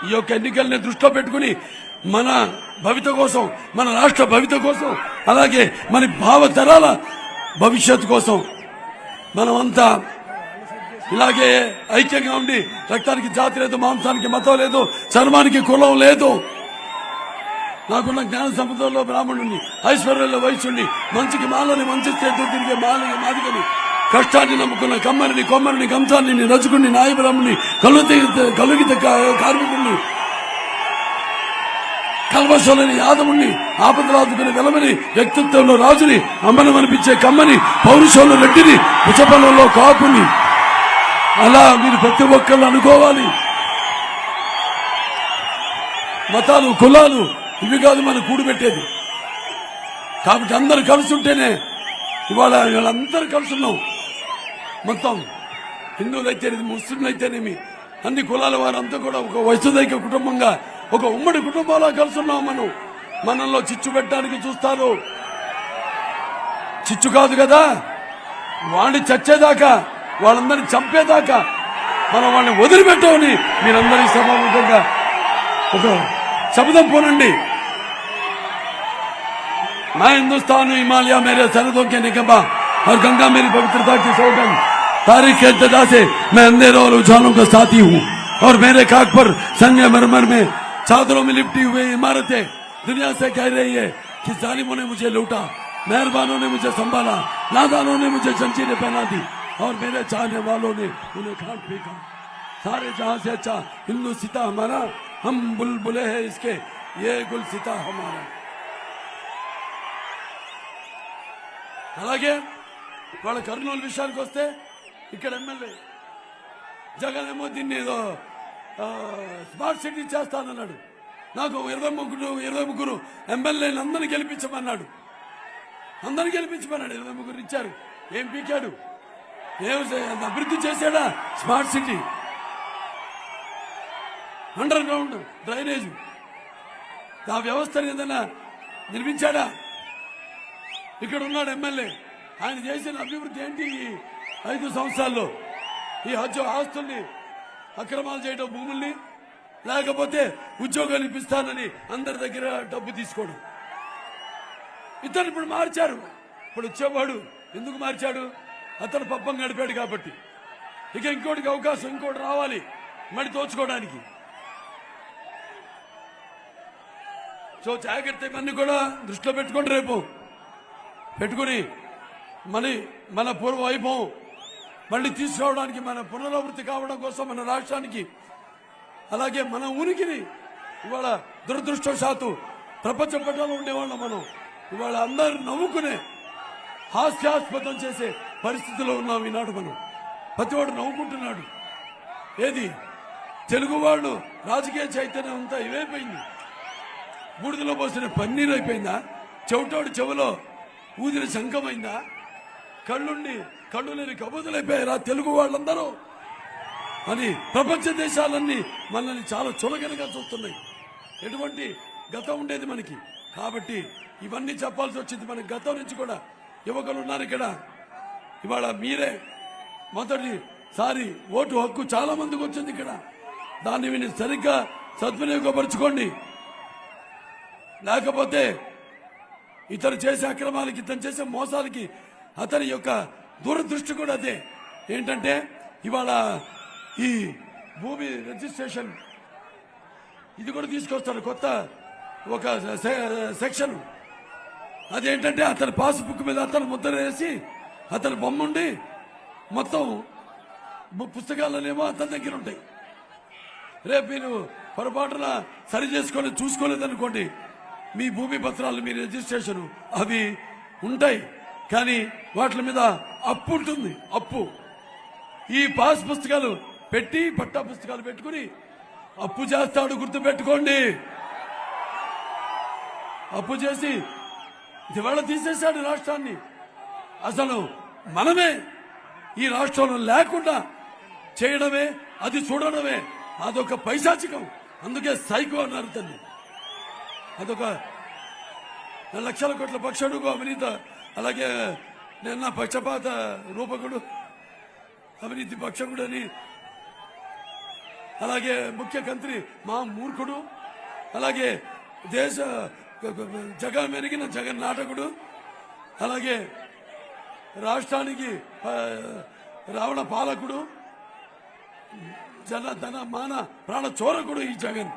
ఈ యొక్క ఎన్నికల్ని దృష్టిలో పెట్టుకుని మన భవిత కోసం, మన రాష్ట్ర భవిత కోసం, అలాగే మన భావతరాల భవిష్యత్తు కోసం మనమంతా ఇలాగే ఐక్యంగా ఉండి, రక్తానికి జాతి లేదు, మాంసానికి మతం లేదు, చర్మానికి కులం లేదు. నాకున్న జ్ఞాన సంపదలో బ్రాహ్మణుని, ఐశ్వర్యంలో వైశ్యుణ్ణి, మంచికి మాలని, మంచి చేతులు తిరిగే మాదిగని, కష్టాన్ని నమ్ముకున్న కమ్మరిని, కొమ్మరిని, కంసాన్ని, రజకుని, నాయబ్రాహ్మణుని, కలుగిత కార్మికుడిని, కల్వశలని, యాదవుని, ఆపదలాదుకుని వెలమని, వ్యక్తిత్వంలో రాజుని, అమ్మను అనిపించే కమ్మని, పౌరుషంలో రెడ్డిని, పుచ్చపల్లంలో కాపుని, అలా మీరు ప్రతి ఒక్కళ్ళు అనుకోవాలి. మతాలు, కులాలు ఇవి కాదు మనం కూడిపెట్టేది. కాబట్టి అందరు కలిసి ఉంటేనే ఇవాళ వీళ్ళందరూ కలుసున్నాం. మొత్తం హిందువులైతేనేమి, ముస్లింలైతేనేమి, అన్ని కులాల వారంతా కూడా ఒక వసుదైక కుటుంబంగా, ఒక ఉమ్మడి కుటుంబాలా కలుసున్నాం. మనలో చిచ్చు పెట్టడానికి చూస్తారు. చిచ్చు కాదు కదా, వాడిని చచ్చేదాకా, వాళ్ళందరినీ చంపేదాకా మనం వాడిని వదిలిపెట్టమని మీరందరి సమావేశంగా ఒక శబ్దం పోనండి. मैं हिंदुस्तान हिमालय मेरे सरहदों के निकबा और गंगा मेरी पवित्रता की सौगंध। तारीख के इब्तिदा से मैं अंधेरों और उजालों का साथी हूँ और मेरे खाक पर संगमरमर में चादरों में लिपटी हुई इमारतें दुनिया से कह रही है कि जालिमों ने मुझे लूटा, मेहरबानों ने मुझे संभाला, नादानों ने मुझे जंजीरें पहना दी और मेरे चाहने वालों ने उन्हें खाट फेंका। सारे जहां से अच्छा हिंदू सीता हमारा, हम बुलबुले हैं इसके, ये गुल सीता हमारा। అలాగే వాళ్ళ కర్నూలు విషయానికి వస్తే ఇక్కడ ఎమ్మెల్యే జగన్ ఏమో దీన్ని ఏదో స్మార్ట్ సిటీ చేస్తానన్నాడు. నాకు 23 ఎమ్మెల్యేలు అందరినీ గెలిపించమన్నాడు. 23 ఇచ్చారు. ఏం పీకాడు? ఏం అభివృద్ధి చేశాడా? Smart city, under ground drainage, ఆ వ్యవస్థను ఏదైనా నిర్మించాడా? ఇక్కడ ఉన్నాడు ఎమ్మెల్యే, ఆయన చేసిన అభివృద్ధి ఏంటి? 5 సంవత్సరాల్లో ఈ ఆస్తుల్ని అక్రమాలు చేయడం, భూముల్ని, లేకపోతే ఉద్యోగాలు ఇప్పిస్తానని అందరి దగ్గర డబ్బు తీసుకోవడం. ఇతను ఇప్పుడు మార్చారు. ఇప్పుడు వచ్చేవాడు ఎందుకు మార్చాడు? అతను పబ్బం గడిపాడు కాబట్టి. ఇక ఇంకోటికి అవకాశం, ఇంకోటి రావాలి మళ్ళీ దోచుకోవడానికి. సో జాగ్రత్త, ఇవన్నీ కూడా దృష్టిలో పెట్టుకోండి. రేపు పెట్టుకుని మన పూర్వ వైభవం మళ్ళీ తీసుకురావడానికి, మన పునరావృత్తి కావడం కోసం మన రాష్ట్రానికి, అలాగే మన ఉనికిని ఇవాళ దురదృష్టవశాత్తు ప్రపంచ పటంలో ఉండేవాళ్ళం మనం ఇవాళ అందరు నవ్వుకునే, హాస్యాస్పదం చేసే పరిస్థితిలో ఉన్నాం ఈనాడు. మనం ప్రతివాడు నవ్వుకుంటున్నాడు. ఏది తెలుగు వాళ్ళు రాజకీయ చైతన్యం అంతా ఇవైపోయింది. బూడిదలో పోసిన పన్నీరు అయిపోయిందా? చెవిటోడు చెవిలో ఊదిన శంఖమైందా? కళ్ళు లేని కబూతులైపోయారా తెలుగు వాళ్ళందరూ అని ప్రపంచ దేశాలన్నీ మనల్ని చాలా చులకనగా చూస్తున్నాయి. ఎటువంటి గతం ఉండేది మనకి. కాబట్టి ఇవన్నీ చెప్పాల్సి వచ్చింది. మన గతం నుంచి కూడా యువకులు ఉన్నారు ఇక్కడ. ఇవాళ మీరే మొదటిసారి ఓటు హక్కు చాలా మందికి వచ్చింది ఇక్కడ. దాన్ని విని సరిగ్గా సద్వినియోగపరచుకోండి. లేకపోతే ఇతను చేసే అక్రమాలకి, ఇతను చేసే మోసాలకి అతని యొక్క దూరదృష్టి కూడా అదే. ఏంటంటే ఇవాళ ఈ భూమి రిజిస్ట్రేషన్ ఇది కూడా తీసుకొస్తాడు కొత్త ఒక సెక్షన్. అదేంటంటే అతని పాస్బుక్ మీద అతను ముద్ర వేసి అతని బొమ్మ ఉండి మొత్తం పుస్తకాలనేమో అతని దగ్గర ఉంటాయి. రేపు మీరు పొరపాటున సరి చేసుకొని చూసుకోలేదనుకోండి, మీ భూమి పత్రాలు, మీ రిజిస్ట్రేషన్ అవి ఉంటాయి, కానీ వాటి మీద అప్పు ఉంటుంది. అప్పు ఈ పాస్ పుస్తకాలు పెట్టి, పట్టా పుస్తకాలు పెట్టుకుని అప్పు చేస్తాడు. గుర్తు పెట్టుకోండి. అప్పు చేసి ఇవాళ తీసేశాడు రాష్ట్రాన్ని. అసలు మనమే ఈ రాష్ట్రంలో లేకుండా చేయడమే, అది చూడడమే అదొక పైశాచికం. అందుకే సైకో అన్నారు తల్లి. అదొక లక్షల కోట్ల పక్షుడు అవినీత, అలాగే నిన్న పక్షపాత రూపకుడు, అవినీతి పక్షకుడు అని, అలాగే ముఖ్యమంత్రి మా మూర్ఖుడు, అలాగే దేశ జగన్ మెరిగిన జగన్ నాటకుడు, అలాగే రాష్ట్రానికి రావణ పాలకుడు, ధన మాన ప్రాణ చోరకుడు ఈ జగన్.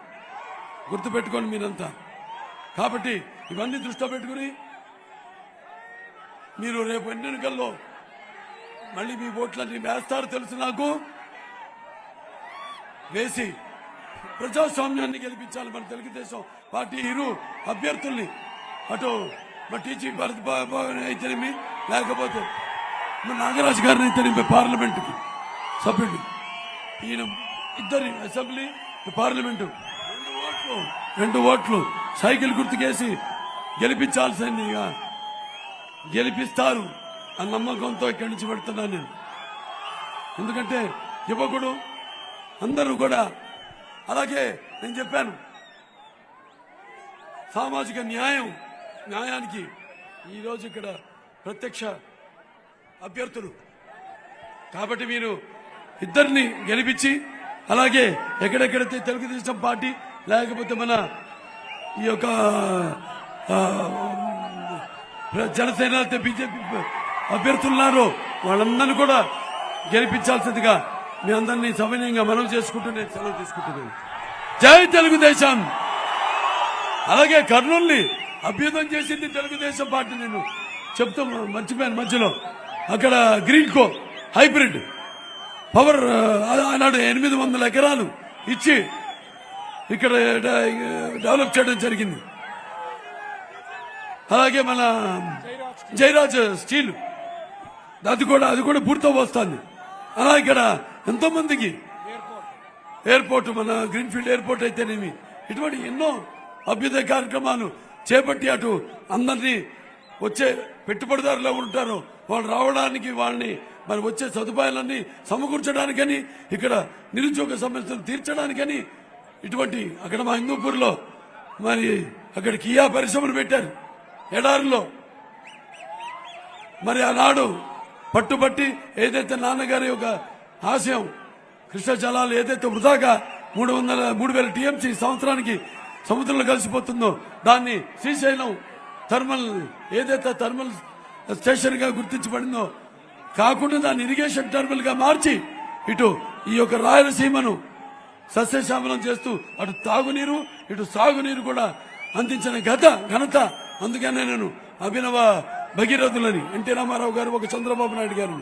గుర్తుపెట్టుకోండి మీరంతా. కాబట్టి ఇవన్నీ దృష్టిలో పెట్టుకుని మీరు రేపు ఎన్నికల్లో మళ్ళీ మీ ఓట్లన్నీ వేస్తారు తెలుసు నాకు. వేసి ప్రజాస్వామ్యాన్ని గెలిపించాలి. మన తెలుగుదేశం పార్టీ ఇరు అభ్యర్థుల్ని, అటు మా టీజీ భరత్ బాబు అయితేనేమి, లేకపోతే మా నాగరాజు గారిని అయితేనేమి పార్లమెంటుకి సభ్యుడు, ఈయన ఇద్దరి అసెంబ్లీ పార్లమెంటు 2 ఓట్లు సైకిల్ గుర్తుకేసి గెలిపించాల్సిందిగా గెలిపిస్తారు అన్న నమ్మకంతో ఇక్కడి నుంచి పెడుతున్నాను నేను. ఎందుకంటే యువకుడు అందరూ కూడా, అలాగే నేను చెప్పాను సామాజిక న్యాయానికి ఈరోజు ఇక్కడ ప్రత్యక్ష అభ్యర్థులు. కాబట్టి మీరు ఇద్దరిని గెలిపించి, అలాగే ఎక్కడెక్కడైతే తెలుగుదేశం పార్టీ లేకపోతే మన ఈ యొక్క జనసేన అయితే బీజేపీ అభ్యర్థులున్నారు, వాళ్ళందరినీ కూడా గెలిపించాల్సిందిగా మీ అందరినీ సవినయంగా మనవి చేసుకుంటూ నేను సెలవు తీసుకుంటున్నాను. జై తెలుగుదేశం. అలాగే కర్నూలుని అభ్యుదం చేసింది తెలుగుదేశం పార్టీ. నేను చెప్తూ మర్చిపోయాను మధ్యలో, అక్కడ గ్రీన్ కో హైబ్రిడ్ పవర్ ఆనాడు 800 ఎకరాలు ఇచ్చి ఇక్కడ డెవలప్ చేయడం జరిగింది. అలాగే మన జయరాజ్ స్టీల్ అది కూడా పూర్తి వస్తుంది. అలా ఇక్కడ ఎంతో మందికి ఎయిర్పోర్ట్, మన గ్రీన్ఫీల్డ్ ఎయిర్పోర్ట్ అయితేనేమి, ఇటువంటి ఎన్నో అభ్యుదయ కార్యక్రమాలు చేపట్టి అటు అందరినీ వచ్చే పెట్టుబడిదారులు ఉంటారు వాళ్ళు రావడానికి, వాళ్ళని మరి వచ్చే సదుపాయాలన్నీ సమకూర్చడానికని, ఇక్కడ నిరుద్యోగ సమస్యలు తీర్చడానికని ఇటువంటి అక్కడ మా హిందూపూర్లో మరి అక్కడ కియా పరిశ్రమను పెట్టారు ఎడారిలో. మరి ఆనాడు పట్టుబట్టి ఏదైతే నాన్నగారి యొక్క ఆశయం కృష్ణ జలాలు ఏదైతే వృధాగా 3,000 టీఎంసీ సంవత్సరానికి సముద్రంలో కలిసిపోతుందో దాన్ని శ్రీశైలం థర్మల్ ఏదైతే థర్మల్ స్టేషన్ గా గుర్తించబడిందో కాకుండా దాన్ని ఇరిగేషన్ టర్మినల్ గా మార్చి ఇటు ఈ యొక్క రాయలసీమను సస్యశ్యామలం చేస్తూ అటు తాగునీరు ఇటు సాగునీరు కూడా అందించిన ఘనత. అందుకనే నేను అభినవ భగీరథులని ఎన్టీ రామారావు గారు, ఒక చంద్రబాబు నాయుడు గారు.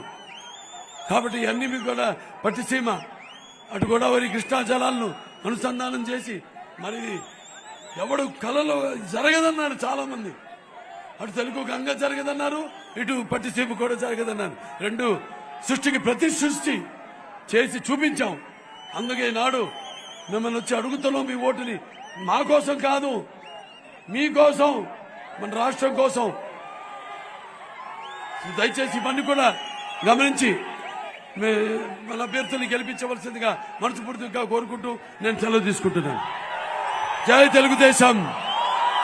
కాబట్టి ఇవన్నీ మీకు కూడా పట్టిసీమ అటు గోదావరి కృష్ణా జలాలను అనుసంధానం చేసి మరి ఎవడు కళలో జరగదన్నారు చాలా మంది. అటు తెలుగు గంగ జరగదన్నారు, ఇటు పట్టిసీమ కూడా జరగదన్నారు. రెండు సృష్టికి ప్రతి సృష్టి చేసి చూపించాం. అందుకే నాడు మిమ్మల్ని వచ్చి అడుగుతున్నాం మీ ఓటుని. మా కోసం కాదు, మీకోసం, మన రాష్ట్రం కోసం. దయచేసి ఇవన్నీ కూడా గమనించి మన అభ్యర్థుల్ని గెలిపించవలసిందిగా మనస్ఫూర్తిగా కోరుకుంటూ నేను సెలవు తీసుకుంటున్నాను. జై తెలుగుదేశం,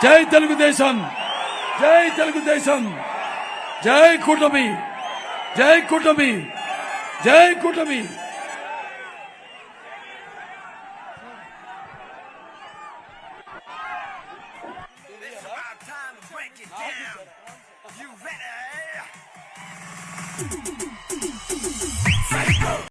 జై తెలుగుదేశం, జై తెలుగుదేశం, జై కూటమి, జై కూటమి, జై కూటమి. You ready?